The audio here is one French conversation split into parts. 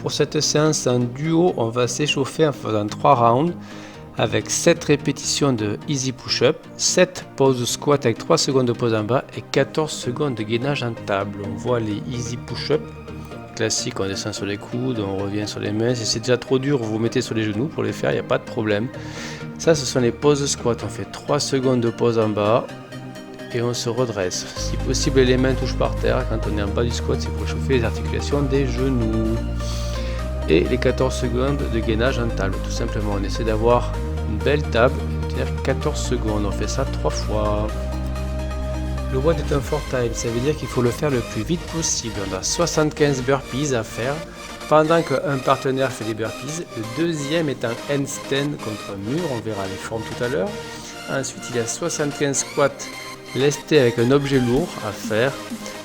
Pour cette séance en duo, on va s'échauffer en faisant 3 rounds avec 7 répétitions de easy push-up, 7 pauses squat avec 3 secondes de pause en bas et 14 secondes de gainage en table. On voit les easy push-up classiques, on descend sur les coudes, on revient sur les mains. Si c'est déjà trop dur, vous vous mettez sur les genoux pour les faire, il n'y a pas de problème. Ça, ce sont les pauses squat. On fait 3 secondes de pause en bas et on se redresse. Si possible, les mains touchent par terre. Quand on est en bas du squat, c'est pour chauffer les articulations des genoux. Et les 14 secondes de gainage en table. Tout simplement, on essaie d'avoir une belle table, c'est-à-dire 14 secondes. On fait ça 3 fois. Le WOD est un fort time, ça veut dire qu'il faut le faire le plus vite possible. On a 75 burpees à faire pendant qu'un partenaire fait des burpees. Le deuxième est un handstand contre un mur, on verra les formes tout à l'heure. Ensuite, il y a 75 squats lestés avec un objet lourd à faire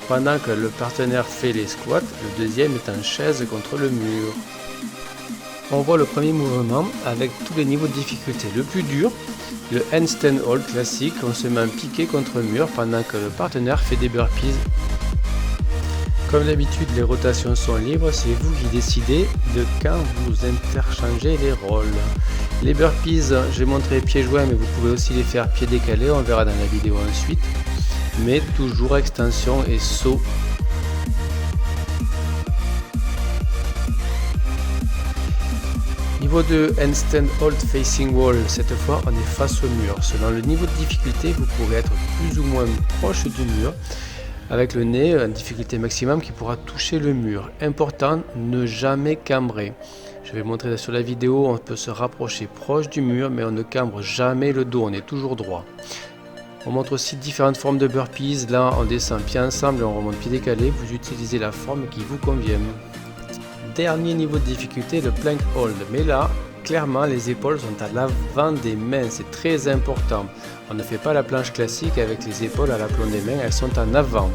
pendant que le partenaire fait les squats. Le deuxième est en chaise contre le mur. On voit le premier mouvement avec tous les niveaux de difficulté. Le plus dur, le handstand hold classique, on se met en piqué contre le mur pendant que le partenaire fait des burpees. Comme d'habitude, les rotations sont libres, c'est vous qui décidez de quand vous interchangez les rôles. Les burpees, j'ai montré pieds joints, mais vous pouvez aussi les faire pieds décalés, on verra dans la vidéo ensuite. Mais toujours extension et saut. Niveau de handstand hold facing wall, cette fois on est face au mur. Selon le niveau de difficulté, vous pourrez être plus ou moins proche du mur, avec le nez en difficulté maximum qui pourra toucher le mur. Important, ne jamais cambrer. Je vais montrer sur la vidéo, on peut se rapprocher proche du mur, mais on ne cambre jamais le dos, on est toujours droit. On montre aussi différentes formes de burpees. Là, on descend pieds ensemble et on remonte pieds décalés. Vous utilisez la forme qui vous convient. Dernier niveau de difficulté, le plank hold. Mais là, clairement, les épaules sont à l'avant des mains. C'est très important. On ne fait pas la planche classique avec les épaules à l'aplomb des mains. Elles sont en avant.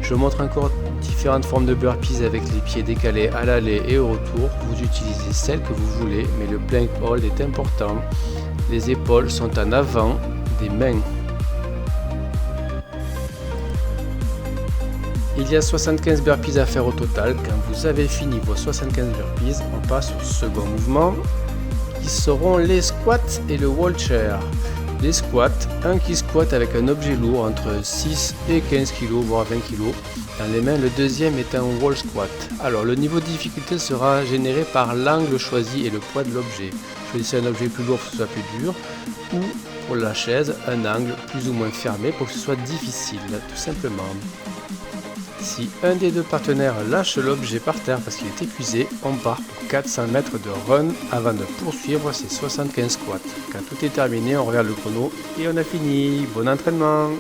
Je montre encore différentes formes de burpees avec les pieds décalés à l'aller et au retour. Vous utilisez celle que vous voulez, mais le plank hold est important. Les épaules sont en avant des mains. Il y a 75 burpees à faire au total. Quand vous avez fini vos 75 burpees, on passe au second mouvement qui seront les squats et le wall chair. Les squats, un qui squatte avec un objet lourd entre 6 et 15 kg, voire 20 kg dans les mains. Le deuxième est un wall squat. Alors le niveau de difficulté sera généré par l'angle choisi et le poids de l'objet. Choisissez un objet plus lourd pour que ce soit plus dur, ou pour la chaise, un angle plus ou moins fermé pour que ce soit difficile, tout simplement. Si un des deux partenaires lâche l'objet par terre parce qu'il est épuisé, on part pour 400 mètres de run avant de poursuivre ces 75 squats. Quand tout est terminé, on regarde le chrono et on a fini. Bon entraînement!